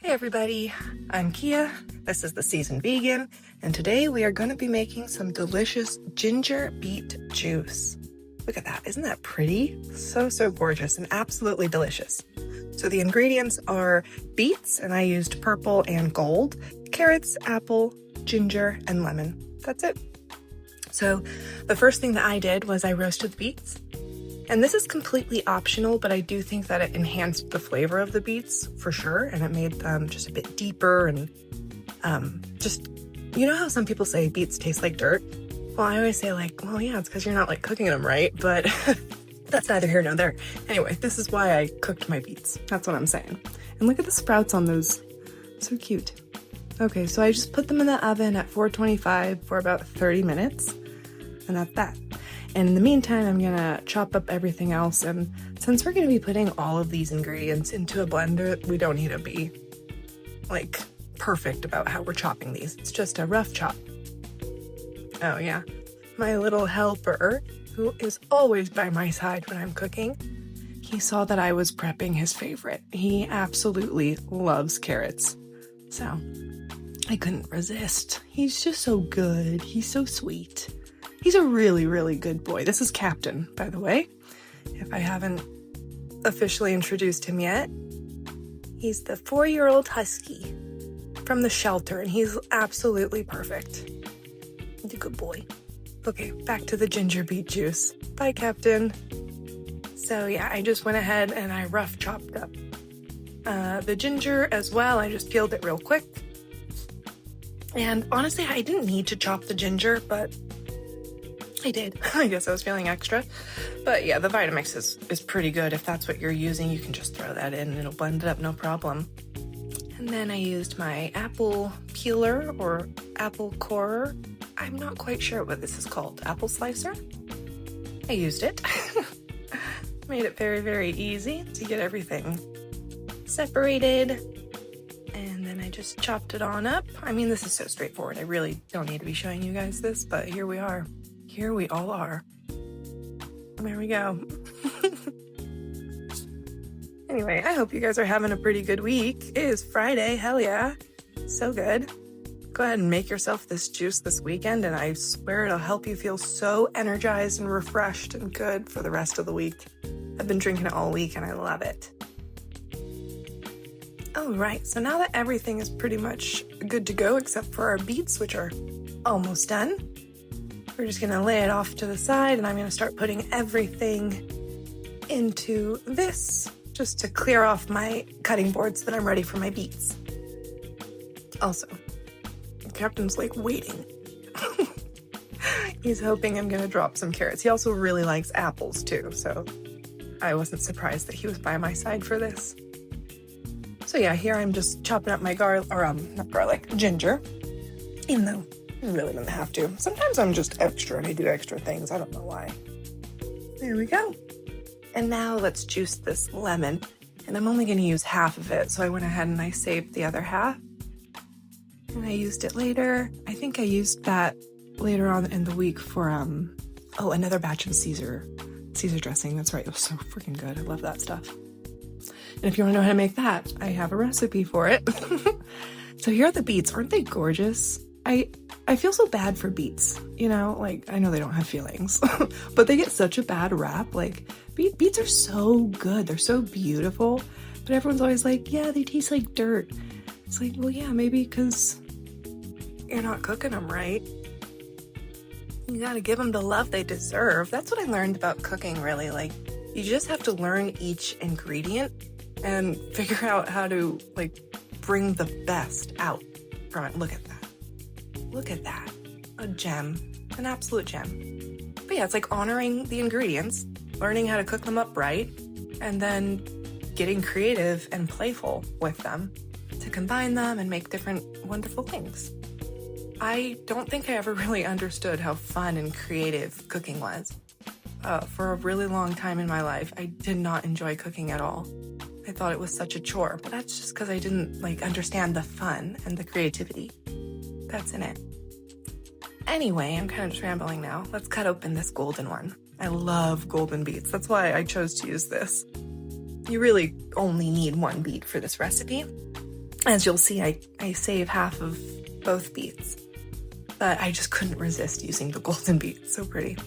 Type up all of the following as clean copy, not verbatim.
Hey everybody, I'm Kia, this is the Seasoned Vegan, and today we are going to be making some delicious ginger beet juice. Look at that, isn't that pretty? So gorgeous and absolutely delicious. So the ingredients are beets, and I used purple and gold, carrots, apple, ginger, and lemon. That's it. So the first thing that I did was I roasted the beets. And this is completely optional, but I do think that it enhanced the flavor of the beets for sure, and it made them just a bit deeper and you know how some people say beets taste like dirt? Well, I always say well, yeah, it's because you're not cooking them right, but that's neither here nor there. Anyway, this is why I cooked my beets. That's what I'm saying. And look at the sprouts on those. So cute. Okay, so I just put them in the oven at 425 for about 30 minutes, and that's that. And in the meantime, I'm gonna chop up everything else, and since we're gonna be putting all of these ingredients into a blender, we don't need to be perfect about how we're chopping these. It's just a rough chop. Oh yeah, my little helper, who is always by my side when I'm cooking, he saw that I was prepping his favorite. He absolutely loves carrots, so I couldn't resist. He's just so good. He's so sweet. He's a really, really good boy. This is Captain, by the way, if I haven't officially introduced him yet. He's the 4-year-old husky from the shelter, and he's absolutely perfect. He's a good boy. Okay, back to the ginger beet juice. Bye, Captain. So yeah, I just went ahead and I rough chopped up the ginger as well. I just peeled it real quick. And honestly, I didn't need to chop the ginger, but I did. I guess I was feeling extra. But yeah, the Vitamix is pretty good. If that's what you're using, you can just throw that in and it'll blend it up, no problem. And then I used my apple peeler or apple corer. I'm not quite sure what this is called. Apple slicer? I used it. Made it very, very easy to get everything separated. And then I just chopped it on up. I mean, this is so straightforward. I really don't need to be showing you guys this, but here we are. Here we all are. There we go. Anyway, I hope you guys are having a pretty good week. It is Friday, hell yeah. So good. Go ahead and make yourself this juice this weekend, and I swear it'll help you feel so energized and refreshed and good for the rest of the week. I've been drinking it all week and I love it. All right, so now that everything is pretty much good to go except for our beets, which are almost done, we're just gonna lay it off to the side, and I'm gonna start putting everything into this just to clear off my cutting board so that I'm ready for my beets. Also, Captain's waiting. He's hoping I'm gonna drop some carrots. He also really likes apples too, so I wasn't surprised that he was by my side for this. So yeah, here I'm just chopping up my ginger, even though you really didn't have to. Sometimes I'm just extra and I do extra things. I don't know why. There we go. And now let's juice this lemon. And I'm only going to use half of it, so I went ahead and I saved the other half. And I used it later. I think I used that later on in the week for another batch of Caesar dressing. That's right. It was so freaking good. I love that stuff. And if you want to know how to make that, I have a recipe for it. So here are the beets. Aren't they gorgeous? I feel so bad for beets, I know they don't have feelings, but they get such a bad rap. Beets are so good. They're so beautiful, but everyone's always yeah, they taste like dirt. It's well, yeah, maybe because you're not cooking them right. You gotta give them the love they deserve. That's what I learned about cooking, really. You just have to learn each ingredient and figure out how to, bring the best out from it. Look at that. Look at that. A gem. An absolute gem. But yeah, it's honoring the ingredients, learning how to cook them up right, and then getting creative and playful with them to combine them and make different wonderful things. I don't think I ever really understood how fun and creative cooking was. For a really long time in my life, I did not enjoy cooking at all. I thought it was such a chore, but that's just because I didn't understand the fun and the creativity that's in it. Anyway, I'm kind of just rambling now. Let's cut open this golden one. I love golden beets. That's why I chose to use this. You really only need one beet for this recipe. As you'll see, I save half of both beets, but I just couldn't resist using the golden beet. It's so pretty.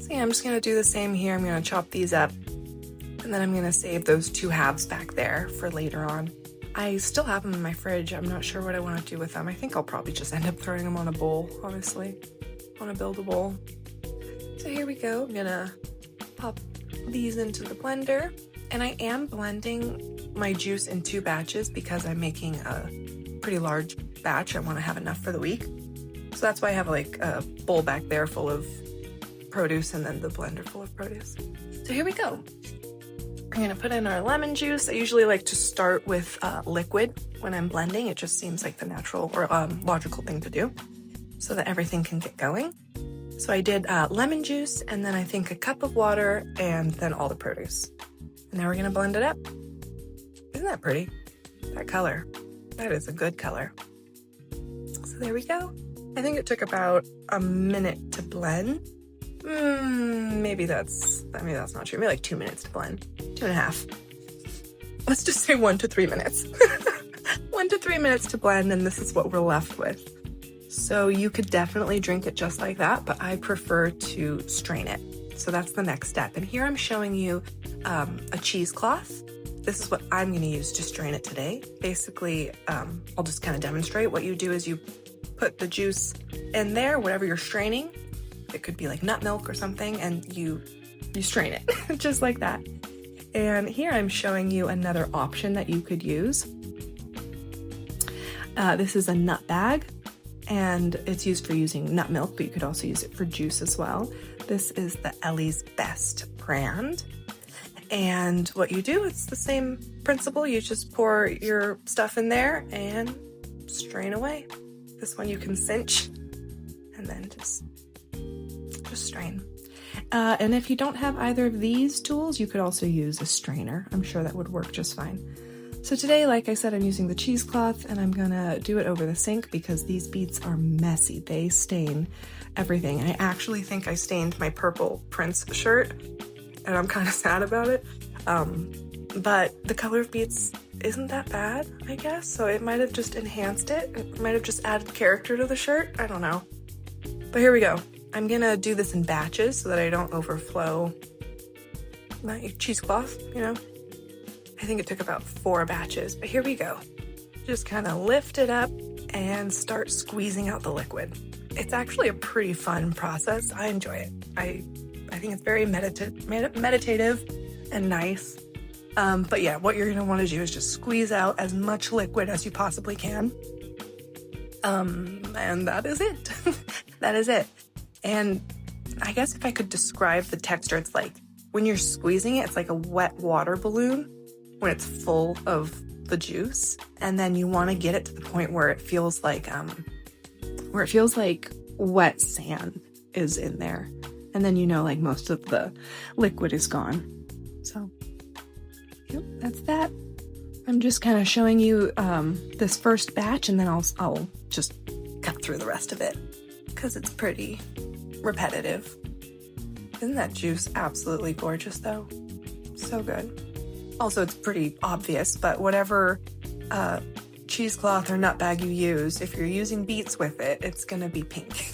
So yeah, I'm just gonna do the same here. I'm gonna chop these up, and then I'm gonna save those 2 halves back there for later on. I still have them in my fridge. I'm not sure what I want to do with them. I think I'll probably just end up throwing them on a bowl, honestly. I want to build a bowl. So here we go. I'm gonna pop these into the blender, and I am blending my juice in 2 batches because I'm making a pretty large batch. I want to have enough for the week. So that's why I have like a bowl back there full of produce and then the blender full of produce. So here we go. I'm gonna put in our lemon juice. I usually like to start with liquid when I'm blending. It just seems like the natural or logical thing to do so that everything can get going. So I did lemon juice, and then I think a cup of water, and then all the produce. And now we're gonna blend it up. Isn't that pretty? That color. That is a good color. So there we go. I think it took about a minute to blend. Maybe that's not true. Maybe like 2 minutes to blend. 2.5. Let's just say 1 to 3 minutes. 1 to 3 minutes to blend, and this is what we're left with. So you could definitely drink it just like that, but I prefer to strain it. So that's the next step. And here I'm showing you a cheesecloth. This is what I'm going to use to strain it today. Basically, I'll just kind of demonstrate. What you do is you put the juice in there, whatever you're straining. It could be like nut milk or something, and you strain it just like that. And here I'm showing you another option that you could use. This is a nut bag, and it's used for using nut milk, but you could also use it for juice as well. This is the Ellie's Best brand. And what you do, it's the same principle. You just pour your stuff in there and strain away. This one you can cinch and then just strain. And if you don't have either of these tools, you could also use a strainer. I'm sure that would work just fine. So today, like I said, I'm using the cheesecloth, and I'm gonna do it over the sink because these beets are messy. They stain everything. And I actually think I stained my purple Prince shirt, and I'm kind of sad about it. But the color of beets isn't that bad, I guess. So it might have just enhanced it. It might have just added character to the shirt. I don't know. But here we go. I'm gonna do this in batches so that I don't overflow my cheesecloth, you know. I think it took about 4 batches, but here we go. Just kind of lift it up and start squeezing out the liquid. It's actually a pretty fun process. I enjoy it. I think it's very meditative and nice. But yeah, what you're gonna want to do is just squeeze out as much liquid as you possibly can. And that is it. That is it. And I guess if I could describe the texture, it's like when you're squeezing it, it's like a wet water balloon when it's full of the juice. And then you want to get it to the point where it feels like wet sand is in there. And then you know, like, most of the liquid is gone. So, yep, that's that. I'm just kind of showing you this first batch, and then I'll just cut through the rest of it because it's pretty repetitive. Isn't that juice absolutely gorgeous though? So good. Also, it's pretty obvious, but whatever cheesecloth or nut bag you use, if you're using beets with it, it's gonna be pink.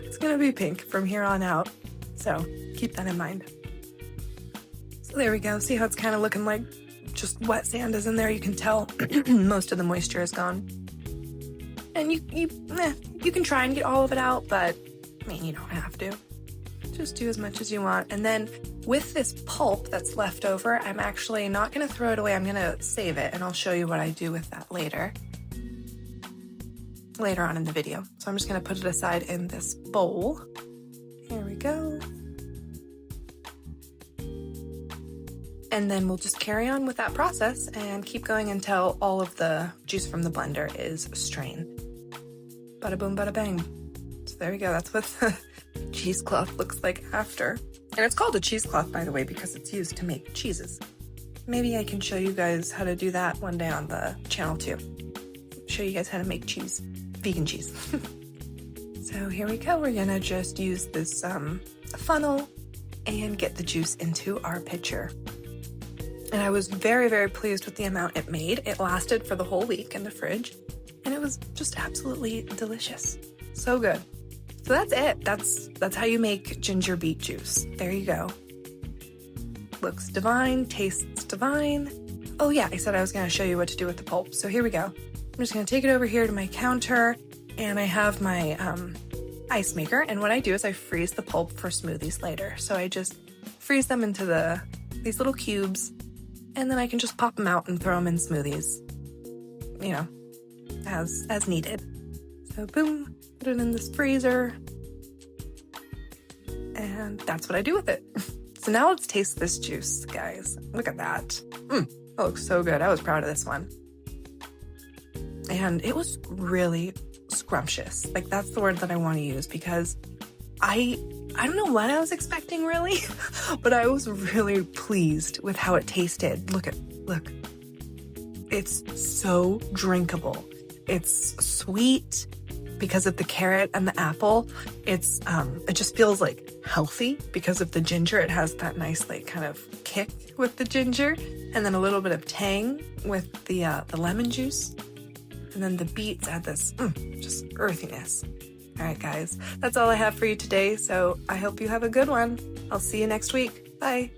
It's gonna be pink from here on out. So keep that in mind. So there we go. See how it's kind of looking like just wet sand is in there? You can tell most of the moisture is gone. And you can try and get all of it out, but I mean, you don't have to. Just do as much as you want. And then with this pulp that's left over, I'm actually not going to throw it away. I'm going to save it, and I'll show you what I do with that later on in the video. So I'm just going to put it aside in this bowl. Here we go. And then we'll just carry on with that process and keep going until all of the juice from the blender is strained. Bada boom, bada bang. So there we go. That's what the cheesecloth looks like after. And it's called a cheesecloth, by the way, because it's used to make cheeses. Maybe I can show you guys how to do that one day on the channel too. Show you guys how to make cheese, vegan cheese. So here we go. We're gonna just use this funnel and get the juice into our pitcher. And I was very, very pleased with the amount it made. It lasted for the whole week in the fridge, and it was just absolutely delicious. So good. So that's it. That's how you make ginger beet juice. There you go. Looks divine, tastes divine. Oh yeah, I said I was going to show you what to do with the pulp. So here we go. I'm just going to take it over here to my counter, and I have my ice maker. And what I do is I freeze the pulp for smoothies later. So I just freeze them into these little cubes, and then I can just pop them out and throw them in smoothies, you know, as needed. So boom, put it in this freezer, and that's what I do with it. So now let's taste this juice, guys. Look at that. That looks so good. I was proud of this one. And it was really scrumptious. Like, that's the word that I want to use, because I don't know what I was expecting, really, but I was really pleased with how it tasted. Look. It's so drinkable. It's sweet because of the carrot and the apple. It just feels like healthy because of the ginger. It has that nice, like, kind of kick with the ginger, and then a little bit of tang with the lemon juice. And then the beets add this just earthiness. All right, guys, that's all I have for you today. So I hope you have a good one. I'll see you next week. Bye.